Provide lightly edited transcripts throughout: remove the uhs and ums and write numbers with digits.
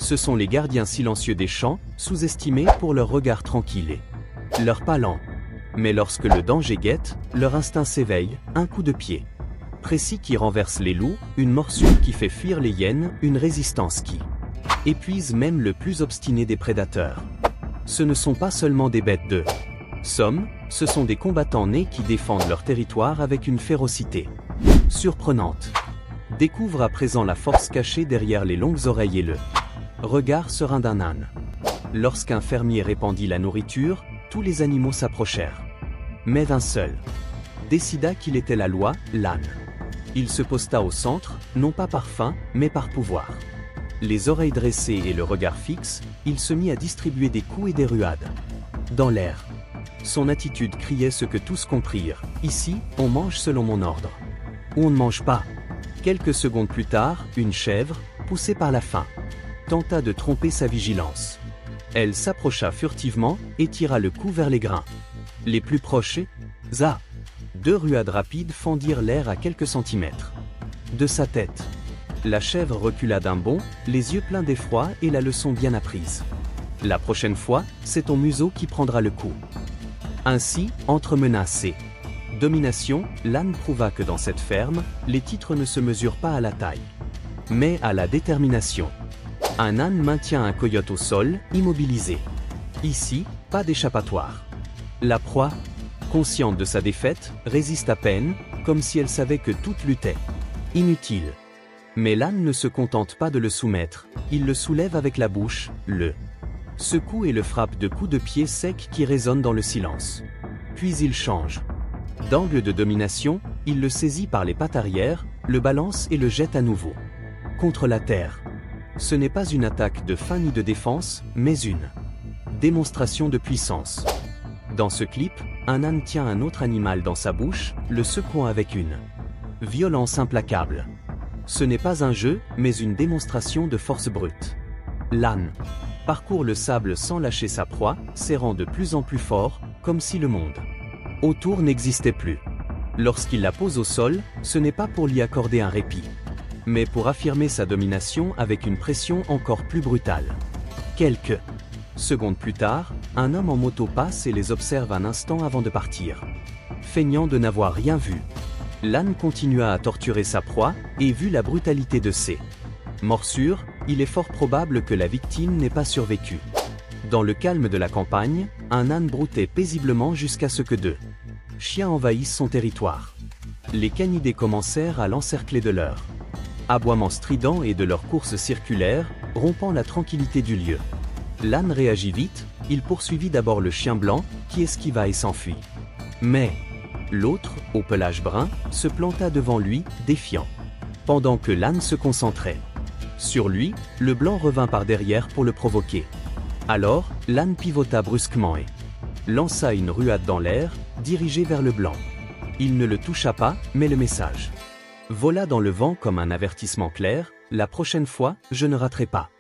Ce sont les gardiens silencieux des champs, sous-estimés pour leur regard tranquille et leur pas lent. Mais lorsque le danger guette, leur instinct s'éveille, un coup de pied précis qui renverse les loups, une morsure qui fait fuir les hyènes, une résistance qui épuise même le plus obstiné des prédateurs. Ce ne sont pas seulement des bêtes de somme, ce sont des combattants nés qui défendent leur territoire avec une férocité surprenante. Découvre à présent la force cachée derrière les longues oreilles et le regard serein d'un âne. Lorsqu'un fermier répandit la nourriture, tous les animaux s'approchèrent. Mais un seul décida qu'il était la loi, l'âne. Il se posta au centre, non pas par faim, mais par pouvoir. Les oreilles dressées et le regard fixe, il se mit à distribuer des coups et des ruades dans l'air. Son attitude criait ce que tous comprirent. Ici, on mange selon mon ordre. Ou on ne mange pas. Quelques secondes plus tard, une chèvre, poussée par la faim, tenta de tromper sa vigilance. Elle s'approcha furtivement et tira le coup vers les grains les plus proches et za. Deux ruades rapides fendirent l'air à quelques centimètres de sa tête. La chèvre recula d'un bond, les yeux pleins d'effroi et la leçon bien apprise. La prochaine fois, c'est ton museau qui prendra le coup. Ainsi, entre menace et domination, l'âne prouva que dans cette ferme, les titres ne se mesurent pas à la taille, mais à la détermination. Un âne maintient un coyote au sol, immobilisé. Ici, pas d'échappatoire. La proie, consciente de sa défaite, résiste à peine, comme si elle savait que toute lutte est inutile. Mais l'âne ne se contente pas de le soumettre, il le soulève avec la bouche, le secoue et le frappe de coups de pied secs qui résonnent dans le silence. Puis il change d'angle de domination, il le saisit par les pattes arrière, le balance et le jette à nouveau contre la terre. Ce n'est pas une attaque de faim ni de défense, mais une démonstration de puissance. Dans ce clip, un âne tient un autre animal dans sa bouche, le secouant avec une violence implacable. Ce n'est pas un jeu, mais une démonstration de force brute. L'âne parcourt le sable sans lâcher sa proie, serrant de plus en plus fort, comme si le monde autour n'existait plus. Lorsqu'il la pose au sol, ce n'est pas pour lui accorder un répit, mais pour affirmer sa domination avec une pression encore plus brutale. Quelques secondes plus tard, un homme en moto passe et les observe un instant avant de partir. Feignant de n'avoir rien vu, l'âne continua à torturer sa proie, et vu la brutalité de ses morsures, il est fort probable que la victime n'ait pas survécu. Dans le calme de la campagne, un âne broutait paisiblement jusqu'à ce que deux chiens envahissent son territoire. Les canidés commencèrent à l'encercler de leurs aboiements stridents et de leurs courses circulaires, rompant la tranquillité du lieu. L'âne réagit vite, il poursuivit d'abord le chien blanc, qui esquiva et s'enfuit. Mais l'autre, au pelage brun, se planta devant lui, défiant. Pendant que l'âne se concentrait sur lui, le blanc revint par derrière pour le provoquer. Alors, l'âne pivota brusquement et lança une ruade dans l'air, dirigée vers le blanc. Il ne le toucha pas, mais le message vola dans le vent comme un avertissement clair, la prochaine fois, je ne raterai pas.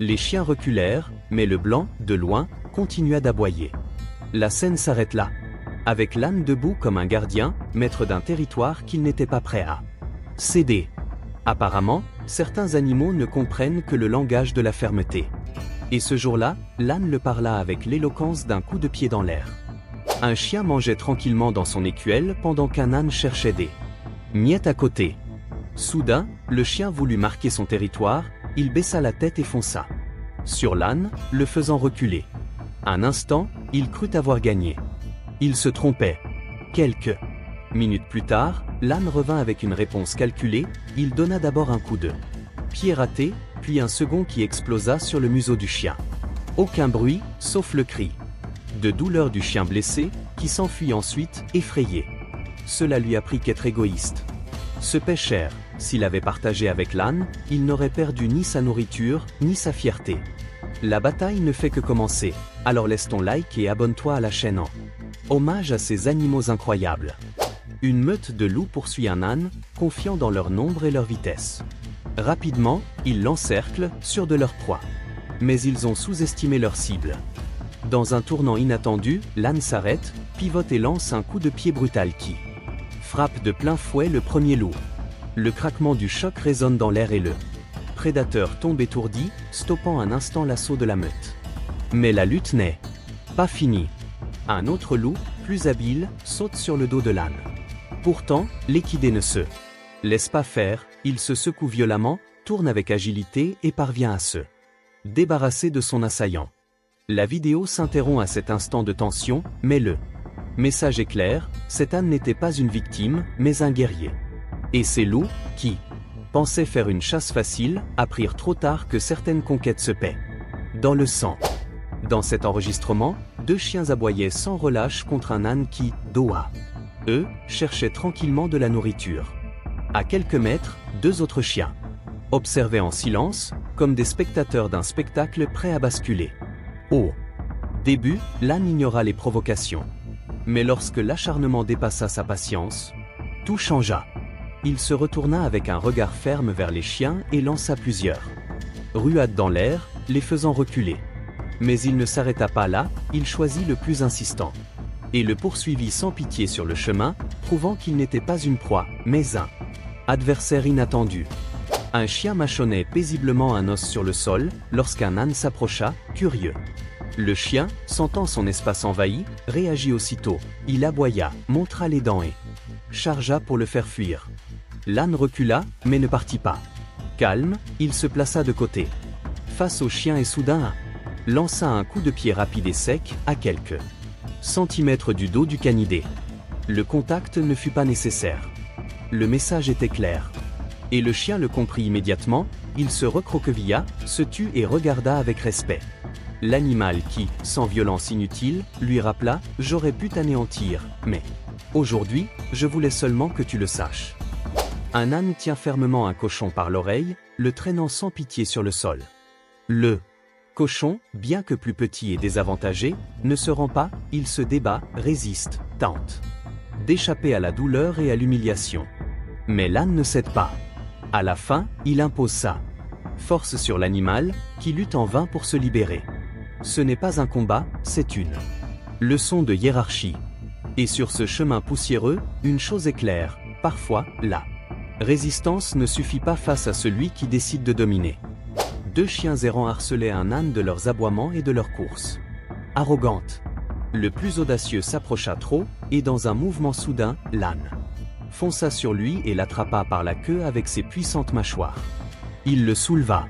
Les chiens reculèrent, mais le blanc, de loin, continua d'aboyer. La scène s'arrête là, avec l'âne debout comme un gardien, maître d'un territoire qu'il n'était pas prêt à céder. Apparemment, certains animaux ne comprennent que le langage de la fermeté. Et ce jour-là, l'âne le parla avec l'éloquence d'un coup de pied dans l'air. Un chien mangeait tranquillement dans son écuelle pendant qu'un âne cherchait des miettes à côté. Soudain, le chien voulut marquer son territoire, il baissa la tête et fonça sur l'âne, le faisant reculer. Un instant, il crut avoir gagné. Il se trompait. Quelques minutes plus tard, l'âne revint avec une réponse calculée, il donna d'abord un coup de pied raté, puis un second qui explosa sur le museau du chien. Aucun bruit, sauf le cri de douleur du chien blessé, qui s'enfuit ensuite, effrayé. Cela lui apprit qu'être égoïste se paie cher. S'il avait partagé avec l'âne, il n'aurait perdu ni sa nourriture, ni sa fierté. La bataille ne fait que commencer, alors laisse ton like et abonne-toi à la chaîne en hommage à ces animaux incroyables. Une meute de loups poursuit un âne, confiant dans leur nombre et leur vitesse. Rapidement, ils l'encerclent, sûrs de leur proie. Mais ils ont sous-estimé leur cible. Dans un tournant inattendu, l'âne s'arrête, pivote et lance un coup de pied brutal qui frappe de plein fouet le premier loup. Le craquement du choc résonne dans l'air et le prédateur tombe étourdi, stoppant un instant l'assaut de la meute. Mais la lutte n'est pas finie. Un autre loup, plus habile, saute sur le dos de l'âne. Pourtant, l'équidé ne se laisse pas faire, il se secoue violemment, tourne avec agilité et parvient à se débarrasser de son assaillant. La vidéo s'interrompt à cet instant de tension, mais le message est clair, cet âne n'était pas une victime, mais un guerrier. Et ces loups, qui pensaient faire une chasse facile, apprirent trop tard que certaines conquêtes se paient dans le sang. Dans cet enregistrement, 2 chiens aboyaient sans relâche contre un âne qui, dos à eux, cherchait tranquillement de la nourriture. À quelques mètres, 2 autres chiens observaient en silence, comme des spectateurs d'un spectacle prêt à basculer. Au début, l'âne ignora les provocations. Mais lorsque l'acharnement dépassa sa patience, tout changea. Il se retourna avec un regard ferme vers les chiens et lança plusieurs ruades dans l'air, les faisant reculer. Mais il ne s'arrêta pas là, il choisit le plus insistant. Et le poursuivit sans pitié sur le chemin, prouvant qu'il n'était pas une proie, mais un adversaire inattendu. Un chien mâchonnait paisiblement un os sur le sol, lorsqu'un âne s'approcha, curieux. Le chien, sentant son espace envahi, réagit aussitôt. Il aboya, montra les dents et chargea pour le faire fuir. L'âne recula, mais ne partit pas. Calme, il se plaça de côté. Face au chien et soudain, lança un coup de pied rapide et sec, à quelques centimètres du dos du canidé. Le contact ne fut pas nécessaire. Le message était clair. Et le chien le comprit immédiatement, il se recroquevilla, se tut et regarda avec respect l'animal qui, sans violence inutile, lui rappela « J'aurais pu t'anéantir, mais aujourd'hui, je voulais seulement que tu le saches. » Un âne tient fermement un cochon par l'oreille, le traînant sans pitié sur le sol. Le cochon, bien que plus petit et désavantagé, ne se rend pas, il se débat, résiste, tente d'échapper à la douleur et à l'humiliation. Mais l'âne ne cède pas. À la fin, il impose sa force sur l'animal, qui lutte en vain pour se libérer. Ce n'est pas un combat, c'est une leçon de hiérarchie. Et sur ce chemin poussiéreux, une chose est claire, parfois, la résistance ne suffit pas face à celui qui décide de dominer. 2 chiens errants harcelaient un âne de leurs aboiements et de leurs courses arrogantes. Le plus audacieux s'approcha trop, et dans un mouvement soudain, l'âne fonça sur lui et l'attrapa par la queue avec ses puissantes mâchoires. Il le souleva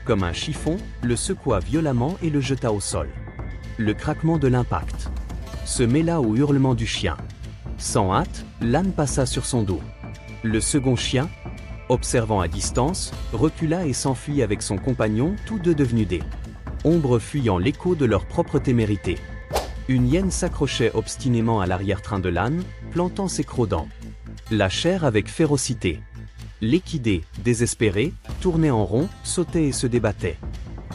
comme un chiffon, le secoua violemment et le jeta au sol. Le craquement de l'impact se mêla au hurlement du chien. Sans hâte, l'âne passa sur son dos. Le second chien, observant à distance, recula et s'enfuit avec son compagnon, tous deux devenus des ombres fuyant l'écho de leur propre témérité. Une hyène s'accrochait obstinément à l'arrière-train de l'âne, plantant ses crocs dans la chair avec férocité. L'équidé, désespéré, tournait en rond, sautait et se débattait.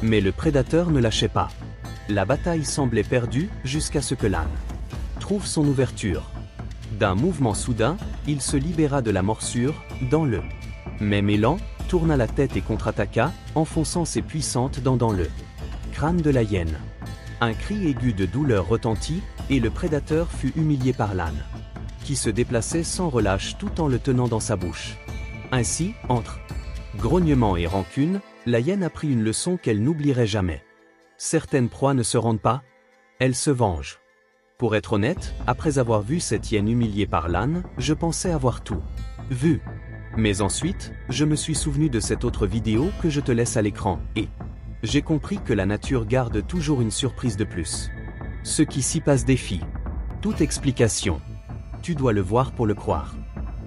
Mais le prédateur ne lâchait pas. La bataille semblait perdue jusqu'à ce que l'âne trouve son ouverture. D'un mouvement soudain, il se libéra de la morsure, dans le même élan, tourna la tête et contre-attaqua, enfonçant ses puissantes dents dans le crâne de la hyène. Un cri aigu de douleur retentit, et le prédateur fut humilié par l'âne, qui se déplaçait sans relâche tout en le tenant dans sa bouche. Ainsi, entre grognement et rancune, la hyène apprit une leçon qu'elle n'oublierait jamais. Certaines proies ne se rendent pas, elles se vengent. Pour être honnête, après avoir vu cette hyène humiliée par l'âne, je pensais avoir tout vu. Mais ensuite, je me suis souvenu de cette autre vidéo que je te laisse à l'écran, et j'ai compris que la nature garde toujours une surprise de plus. Ce qui s'y passe défie toute explication. Tu dois le voir pour le croire.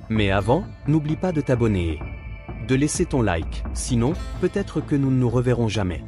Mais avant, n'oublie pas de t'abonner et de laisser ton like, sinon, peut-être que nous ne nous reverrons jamais.